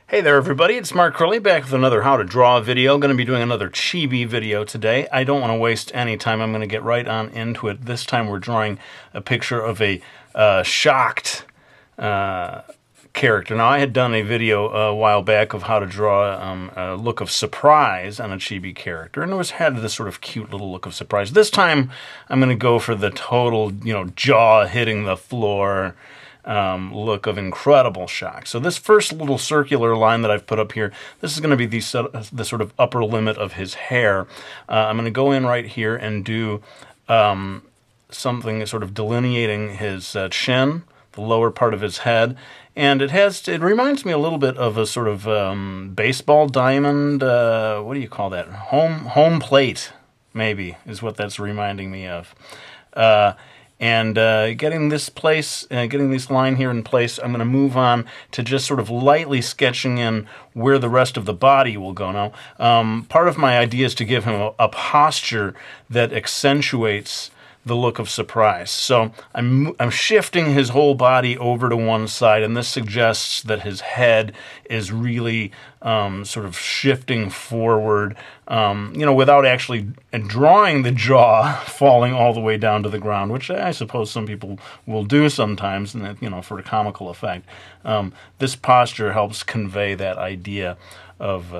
Hey there everybody, it's Mark Curley back with another how to draw video. Going to be doing another Chibi video today. I don't want to waste any time. I'm going to get right on into it. This time we're drawing a picture of a shocked character. Now I had done a video a while back of how to draw a look of surprise on a Chibi character, and it had this sort of cute little look of surprise. This time I'm going to go for the total, jaw hitting the floor look of incredible shock. So this first little circular line that I've put up here, this is going to be the sort of upper limit of his hair. I'm going to go in right here and do something sort of delineating his chin, the lower part of his head. And it reminds me a little bit of a sort of baseball diamond, what do you call that? Home plate, maybe, is what that's reminding me of. Getting this line here in place, I'm going to move on to just sort of lightly sketching in where the rest of the body will go. Now, part of my idea is to give him a posture that accentuates the look of surprise. So I'm shifting his whole body over to one side, and this suggests that his head is really sort of shifting forward, without actually drawing the jaw falling all the way down to the ground, which I suppose some people will do sometimes, and for a comical effect. This posture helps convey that idea of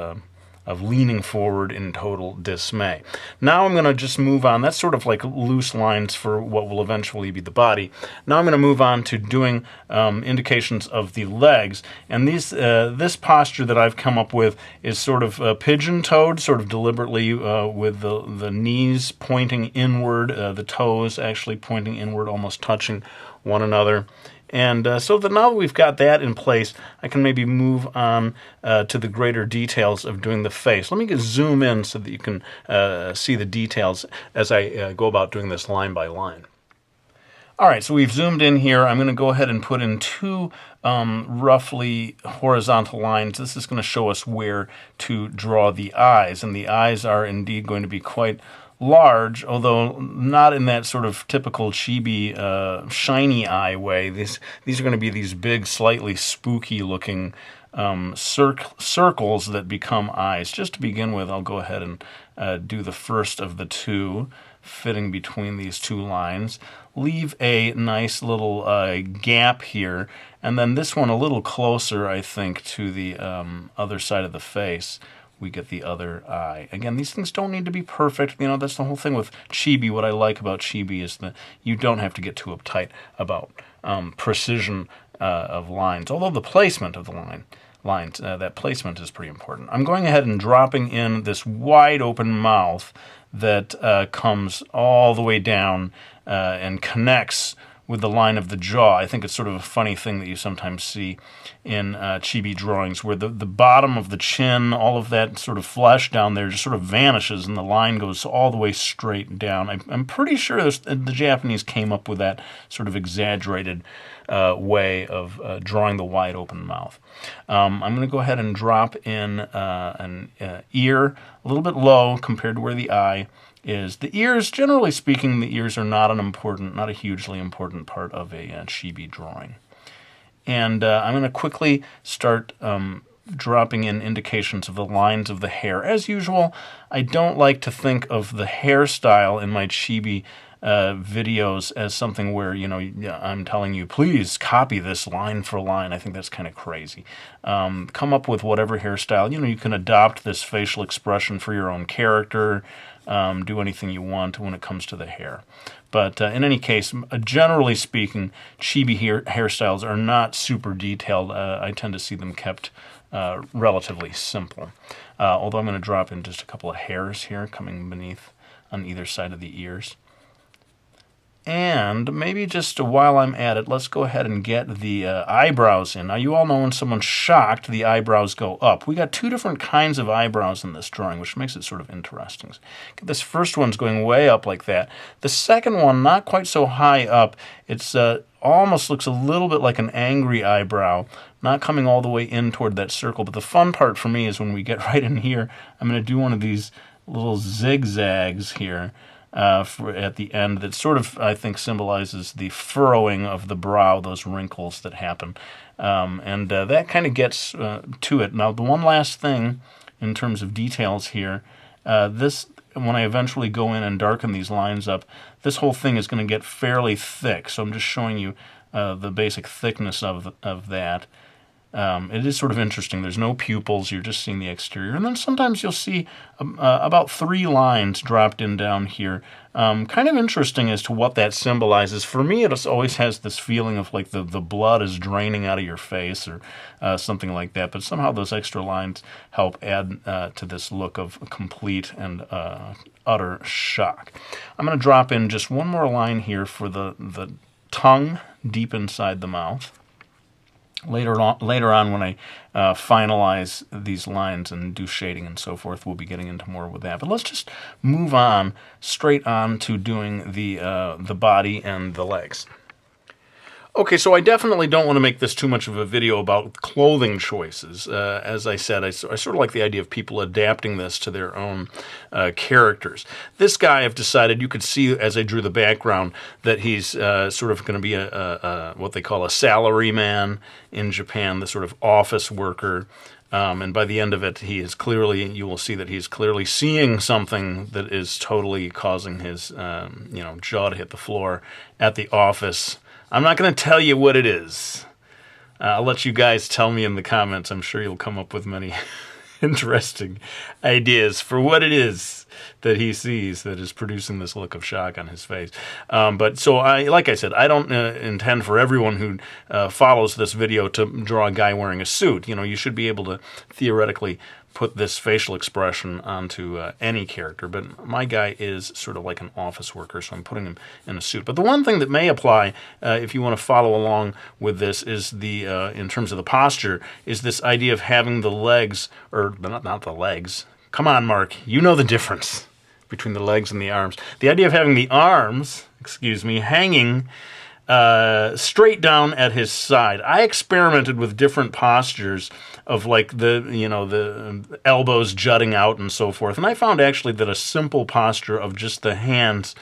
leaning forward in total dismay. Now I'm going to just move on. That's sort of like loose lines for what will eventually be the body. Now I'm going to move on to doing indications of the legs. And this posture that I've come up with is sort of pigeon-toed, sort of deliberately with the knees pointing inward, the toes actually pointing inward, almost touching one another. And so now that we've got that in place, I can maybe move on to the greater details of doing the face. Let me zoom in so that you can see the details as I go about doing this line by line. All right, so we've zoomed in here. I'm going to go ahead and put in two roughly horizontal lines. This is going to show us where to draw the eyes, and the eyes are indeed going to be quite large, although not in that sort of typical Chibi shiny eye way. These are going to be these big, slightly spooky-looking circles that become eyes. Just to begin with, I'll go ahead and do the first of the two, fitting between these two lines. Leave a nice little gap here, and then this one a little closer, I think, to the other side of the face. We get the other eye. Again, these things don't need to be perfect. That's the whole thing with Chibi. What I like about Chibi is that you don't have to get too uptight about precision of lines, although the placement of the lines, that placement is pretty important. I'm going ahead and dropping in this wide open mouth that comes all the way down and connects with the line of the jaw. I think it's sort of a funny thing that you sometimes see in Chibi drawings, where the bottom of the chin, all of that sort of flesh down there just sort of vanishes and the line goes all the way straight down. I'm pretty sure the Japanese came up with that sort of exaggerated way of drawing the wide open mouth. I'm going to go ahead and drop in an ear a little bit low compared to where the eye is. The ears, generally speaking, the ears are not a hugely important part of a Chibi drawing. And I'm going to quickly start dropping in indications of the lines of the hair. As usual, I don't like to think of the hairstyle in my Chibi videos as something where, I'm telling you, please copy this line for line. I think that's kind of crazy. Come up with whatever hairstyle. You can adopt this facial expression for your own character. Do anything you want when it comes to the hair. But in any case, generally speaking, Chibi hairstyles are not super detailed. I tend to see them kept relatively simple. Although I'm going to drop in just a couple of hairs here coming beneath on either side of the ears. And maybe just while I'm at it, let's go ahead and get the eyebrows in. Now, you all know when someone's shocked, the eyebrows go up. We got two different kinds of eyebrows in this drawing, which makes it sort of interesting. This first one's going way up like that. The second one, not quite so high up. It's almost looks a little bit like an angry eyebrow, not coming all the way in toward that circle. But the fun part for me is when we get right in here, I'm going to do one of these little zigzags here. At the end that sort of, I think, symbolizes the furrowing of the brow, those wrinkles that happen and that kind of gets to it. Now, the one last thing in terms of details here, when I eventually go in and darken these lines up, this whole thing is going to get fairly thick. So I'm just showing you the basic thickness of that. It is sort of interesting. There's no pupils. You're just seeing the exterior. And then sometimes you'll see about 3 lines dropped in down here. Kind of interesting as to what that symbolizes. For me, it always has this feeling of like the blood is draining out of your face or something like that. But somehow those extra lines help add to this look of complete and utter shock. I'm going to drop in just one more line here for the tongue deep inside the mouth. Later on, when I finalize these lines and do shading and so forth, we'll be getting into more with that. But let's just move on straight on to doing the body and the legs. Okay, so I definitely don't want to make this too much of a video about clothing choices. As I said, I sort of like the idea of people adapting this to their own characters. This guy, I've decided, you could see as I drew the background, that he's sort of going to be what they call a salaryman in Japan, the sort of office worker. And by the end of it, you will see that he's clearly seeing something that is totally causing his jaw to hit the floor at the office. I'm not going to tell you what it is. I'll let you guys tell me in the comments. I'm sure you'll come up with many interesting ideas for what it is that he sees that is producing this look of shock on his face. But so, like I said, I don't intend for everyone who follows this video to draw a guy wearing a suit. You should be able to theoretically put this facial expression onto any character, but my guy is sort of like an office worker, so I'm putting him in a suit. But the one thing that may apply, if you want to follow along with this, is in terms of the posture, is this idea of having the legs, or not the legs. Come on, Mark, you know the difference between the legs and the arms. The idea of having the arms, hanging straight down at his side. I experimented with different postures of like the elbows jutting out and so forth, and I found actually that a simple posture of just the hands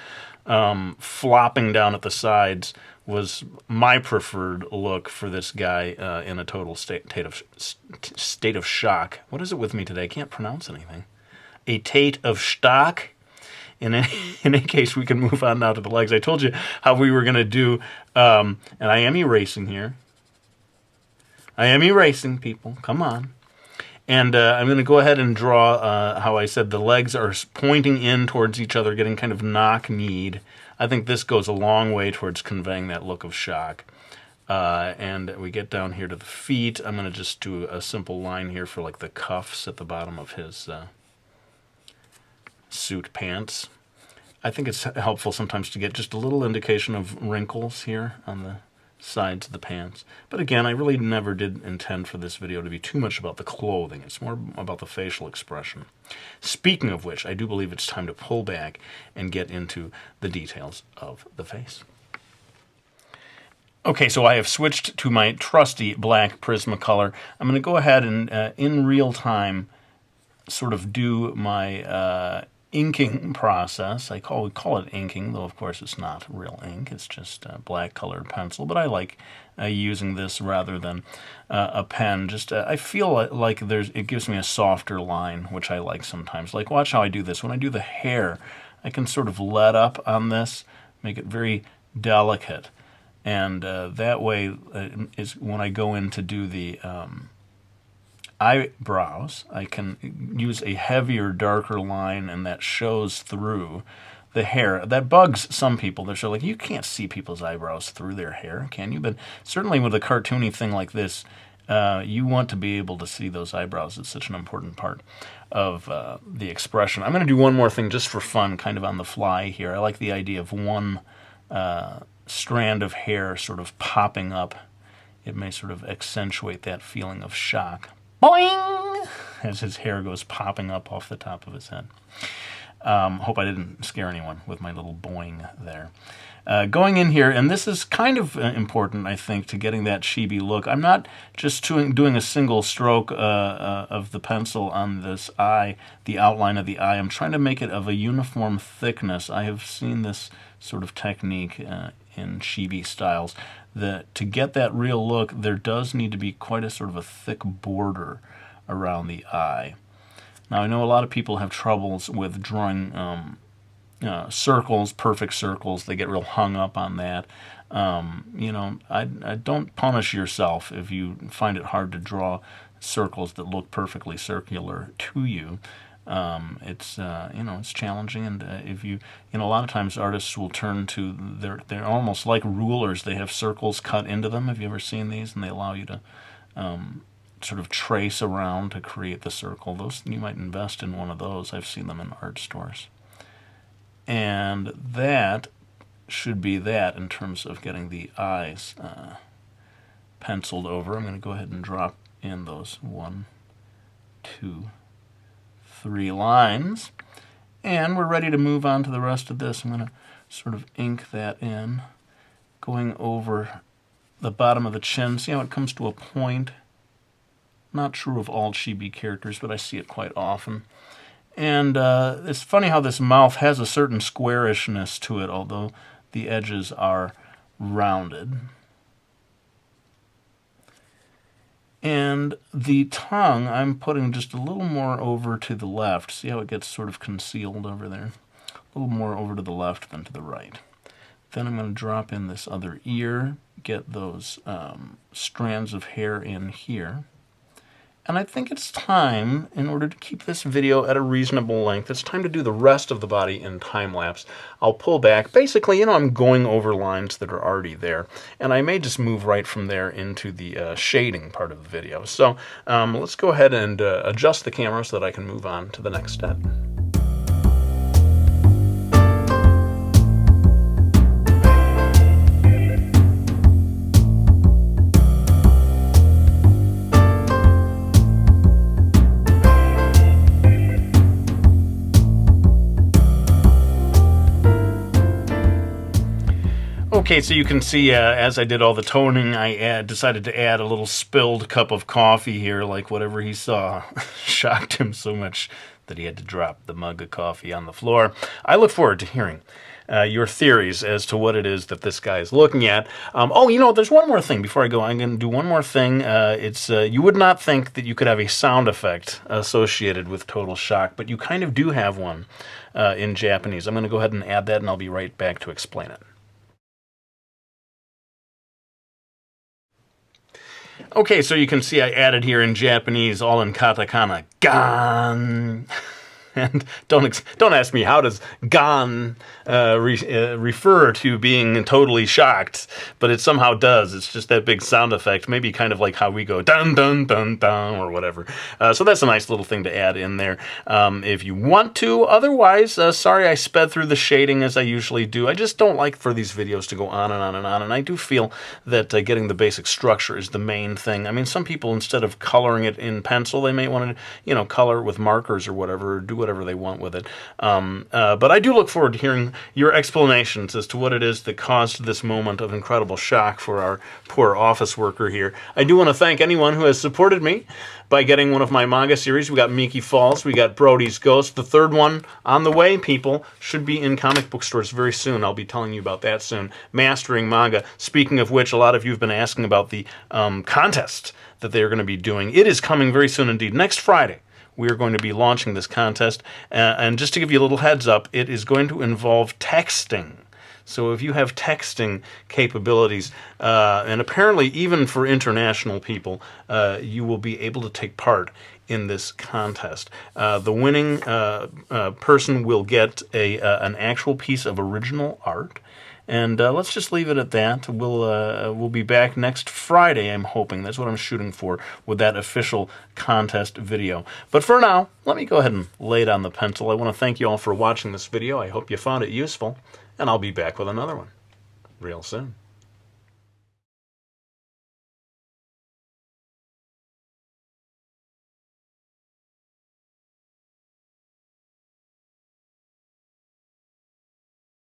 flopping down at the sides was my preferred look for this guy in a total state of shock. What is it with me today? I can't pronounce anything. A tate of stock. In any case, we can move on now to the legs. I told you how we were going to do, and I am erasing here. I am erasing, people. Come on. And I'm going to go ahead and draw how I said the legs are pointing in towards each other, getting kind of knock-kneed. I think this goes a long way towards conveying that look of shock. And we get down here to the feet. I'm going to just do a simple line here for like the cuffs at the bottom of his suit pants. I think it's helpful sometimes to get just a little indication of wrinkles here on the sides of the pants. But again, I really never did intend for this video to be too much about the clothing. It's more about the facial expression. Speaking of which, I do believe it's time to pull back and get into the details of the face. Okay, so I have switched to my trusty black Prismacolor. I'm going to go ahead and in real time sort of do my inking process. We call it inking, though of course it's not real ink. It's just a black colored pencil. But I like using this rather than a pen. I feel like it gives me a softer line, which I like sometimes. Like, watch how I do this. When I do the hair, I can sort of let up on this, make it very delicate. And that way is when I go in to do the eyebrows, I can use a heavier, darker line, and that shows through the hair. That bugs some people. They're sort of like, you can't see people's eyebrows through their hair, can you? But certainly with a cartoony thing like this, you want to be able to see those eyebrows. It's such an important part of the expression. I'm going to do one more thing just for fun, kind of on the fly here. I like the idea of one strand of hair sort of popping up. It may sort of accentuate that feeling of shock. Boing! As his hair goes popping up off the top of his head. Hope I didn't scare anyone with my little boing there. Going in here, and this is kind of important, I think, to getting that chibi look. I'm not just doing a single stroke of the pencil on this eye, the outline of the eye. I'm trying to make it of a uniform thickness. I have seen this sort of technique in Chibi styles. To get that real look, there does need to be quite a sort of a thick border around the eye. Now, I know a lot of people have troubles with drawing circles, perfect circles. They get real hung up on that. You know, I don't punish yourself if you find it hard to draw circles that look perfectly circular to you. It's you know, it's challenging, and if you know, a lot of times artists will turn to they're almost like rulers. They have circles cut into them. Have you ever seen these? And they allow you to sort of trace around to create the circle. Those, you might invest in one of those. I've seen them in art stores. And that should be that in terms of getting the eyes penciled over. I'm going to go ahead and drop in those 1, 2, 3 lines. And we're ready to move on to the rest of this. I'm going to sort of ink that in, going over the bottom of the chin. See how it comes to a point? Not true of all Chibi characters, but I see it quite often. And it's funny how this mouth has a certain squarishness to it, although the edges are rounded. And the tongue, I'm putting just a little more over to the left. See how it gets sort of concealed over there? A little more over to the left than to the right. Then I'm going to drop in this other ear, get those strands of hair in here. And I think it's time, in order to keep this video at a reasonable length, it's time to do the rest of the body in time-lapse. I'll pull back. Basically, you know, I'm going over lines that are already there. And I may just move right from there into the shading part of the video. So let's go ahead and adjust the camera so that I can move on to the next step. Okay, so you can see as I did all the toning, I decided to add a little spilled cup of coffee here, like whatever he saw shocked him so much that he had to drop the mug of coffee on the floor. I look forward to hearing your theories as to what it is that this guy is looking at. Oh, you know, there's one more thing before I go. I'm going to do one more thing. You would not think that you could have a sound effect associated with total shock, but you kind of do have one in Japanese. I'm going to go ahead and add that, and I'll be right back to explain it. Okay, so you can see I added here in Japanese, all in katakana, gan. And don't ask me, how does gan refer to being totally shocked? But it somehow does. It's just that big sound effect, maybe kind of like how we go dun dun dun dun or whatever. So that's a nice little thing to add in there if you want to. Otherwise, sorry I sped through the shading as I usually do. I just don't like for these videos to go on and on and on. And I do feel that getting the basic structure is the main thing. I mean, some people, instead of coloring it in pencil, they may want to, you know, color it with markers or whatever, or do whatever they want with it. But I do look forward to hearing your explanations as to what it is that caused this moment of incredible shock for our poor office worker here. I do want to thank anyone who has supported me by getting one of my manga series. We got Miki Falls, we got Brody's Ghost. The third one on the way, people, should be in comic book stores very soon. I'll be telling you about that soon. Mastering Manga. Speaking of which, a lot of you have been asking about the contest that they're going to be doing. It is coming very soon indeed. Next Friday, we are going to be launching this contest. And just to give you a little heads up, it is going to involve texting. So if you have texting capabilities, and apparently even for international people, you will be able to take part in this contest. The winning person will get an actual piece of original art. And let's just leave it at that. We'll be back next Friday, I'm hoping. That's what I'm shooting for with that official contest video. But for now, let me go ahead and lay it on the pencil. I want to thank you all for watching this video. I hope you found it useful. And I'll be back with another one real soon.